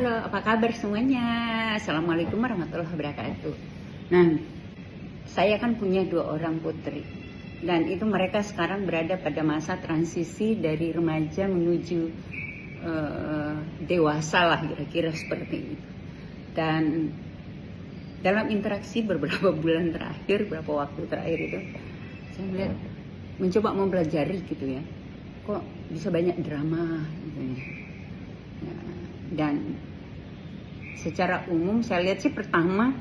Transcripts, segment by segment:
Halo, apa kabar semuanya? Assalamualaikum warahmatullahi wabarakatuh. Nah, saya kan punya 2 orang putri. Dan itu mereka sekarang berada pada masa transisi dari remaja menuju dewasa lah, kira-kira seperti itu. Dan dalam interaksi beberapa bulan terakhir, beberapa waktu terakhir itu, saya melihat, mencoba mempelajari gitu ya, kok bisa banyak drama gitu ya. Dan secara umum saya lihat sih pertama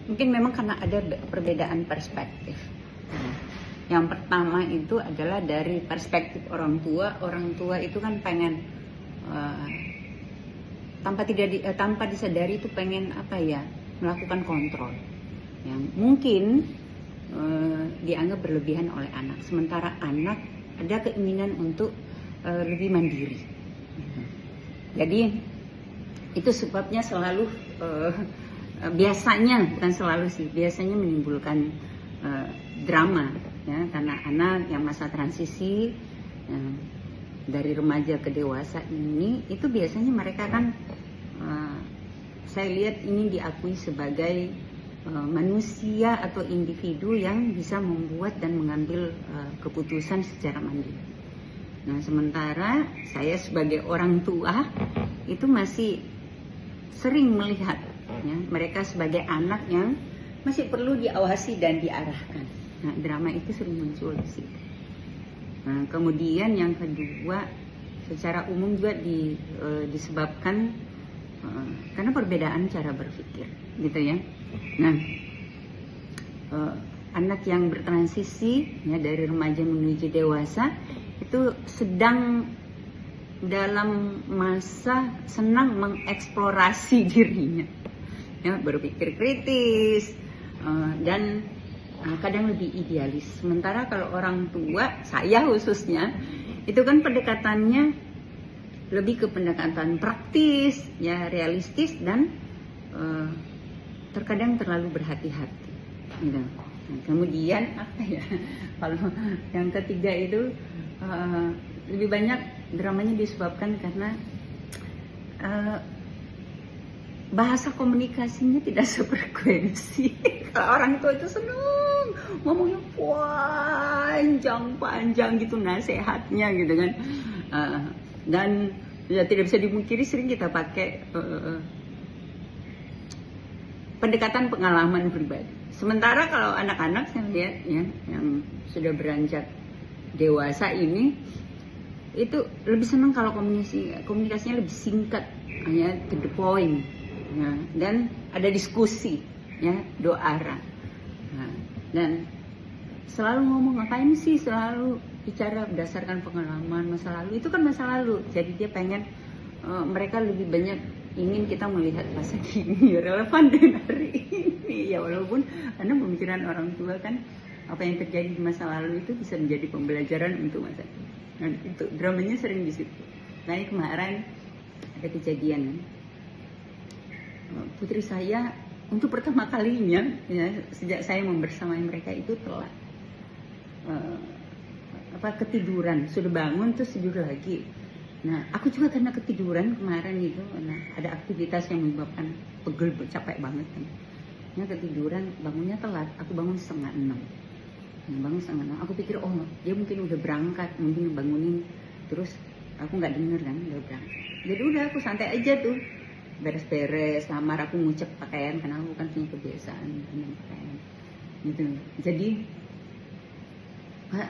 mungkin memang karena ada perbedaan perspektif. Yang pertama itu adalah dari perspektif orang tua. Orang tua itu kan pengen tanpa disadari itu pengen melakukan kontrol yang mungkin dianggap berlebihan oleh anak. Sementara anak ada keinginan untuk lebih mandiri. Jadi itu sebabnya selalu biasanya, bukan selalu sih, biasanya menimbulkan drama ya, karena anak yang masa transisi dari remaja ke dewasa ini itu biasanya mereka kan saya lihat ini diakui sebagai manusia atau individu yang bisa membuat dan mengambil keputusan secara mandiri. Nah, sementara saya sebagai orang tua itu masih sering melihat ya, mereka sebagai anak yang masih perlu diawasi dan diarahkan. Nah, drama itu sering muncul di situ. Nah, kemudian yang kedua, secara umum juga disebabkan karena perbedaan cara berpikir, gitu ya. Nah, anak yang bertransisi ya, dari remaja menuju dewasa itu sedang dalam masa senang mengeksplorasi dirinya, ya, berpikir kritis dan kadang lebih idealis. Sementara kalau orang tua, saya khususnya, itu kan pendekatannya lebih ke pendekatan praktis, ya, realistis dan terkadang terlalu berhati-hati. Gitu. Nah, kemudian kalau yang ketiga itu lebih banyak dramanya disebabkan karena bahasa komunikasinya tidak sefrekuensi. Kalau orang tua itu seneng ngomongnya panjang gitu nasihatnya gitu kan, dan ya tidak bisa dimungkiri sering kita pakai pendekatan pengalaman pribadi. Sementara kalau anak-anak saya lihat ya, yang sudah beranjak dewasa ini itu lebih senang kalau komunikasinya lebih singkat, hanya to the point ya, dan ada diskusi ya, dua arah. Nah, dan selalu ngomong ngapain sih, selalu bicara berdasarkan pengalaman masa lalu. Itu kan masa lalu, jadi dia pengen mereka lebih banyak ingin kita melihat masa kini relevan dengan hari ini ya, walaupun karena pemikiran orang tua kan apa yang terjadi di masa lalu itu bisa menjadi pembelajaran untuk masa kini. Nah, itu dramanya sering di situ. Nah, kemarin ada kejadian putri saya untuk pertama kalinya ya, sejak saya membersamai mereka itu telat ketiduran, sudah bangun terus tidur lagi. Nah, aku juga karena ketiduran kemarin itu, nah, ada aktivitas yang menyebabkan pegel, capek banget kan. Ya, ketiduran, bangunnya telat. Aku bangun 5:30. Bangun 5:30. Aku pikir dia mungkin udah berangkat, mungkin bangunin. Terus aku nggak denger kan, udah berangkat. Jadi udah aku santai aja tuh, beres-beres kamar, aku ngucek pakaian karena aku kan punya kebiasaan pakaian gitu. Jadi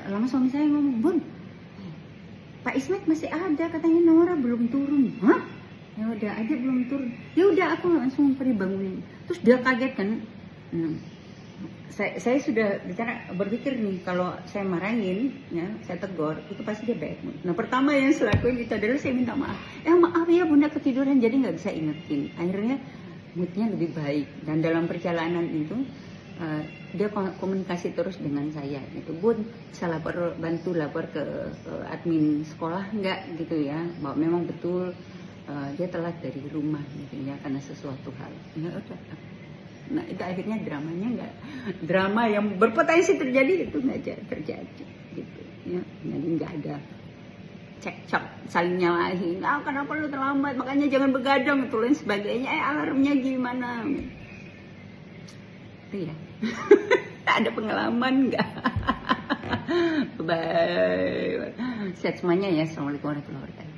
lama suami saya ngomong, "Bun, Pak Ismet masih ada, katanya Nora belum turun." Hah? Ya udah, ada belum turun. Ya udah, aku langsung pergi bangunin. Terus dia kaget kan. Saya sudah berpikir nih, kalau saya marahin, ya, saya tegur, itu pasti dia bad mood. Nah, pertama yang saya lakuin itu adalah saya minta maaf. Maaf ya bunda, ketiduran jadi nggak bisa ingetin. Akhirnya moodnya lebih baik. Dan dalam perjalanan itu dia komunikasi terus dengan saya. Itu, "Bun, bisa bantu lapor ke admin sekolah nggak gitu ya, bahwa memang betul dia telat dari rumah gitu ya karena sesuatu hal." Ya udah. Nah, itu akhirnya drama yang berpotensi terjadi itu nggak terjadi gitu ya. Jadi nggak ada cekcok, saling nyalahin, kenapa lu terlambat, makanya jangan begadang, itu lain sebagainya, alarmnya gimana, itu ya. Ada pengalaman nggak? Bye. Sehat semuanya ya. Assalamualaikum warahmatullahi wabarakatuh.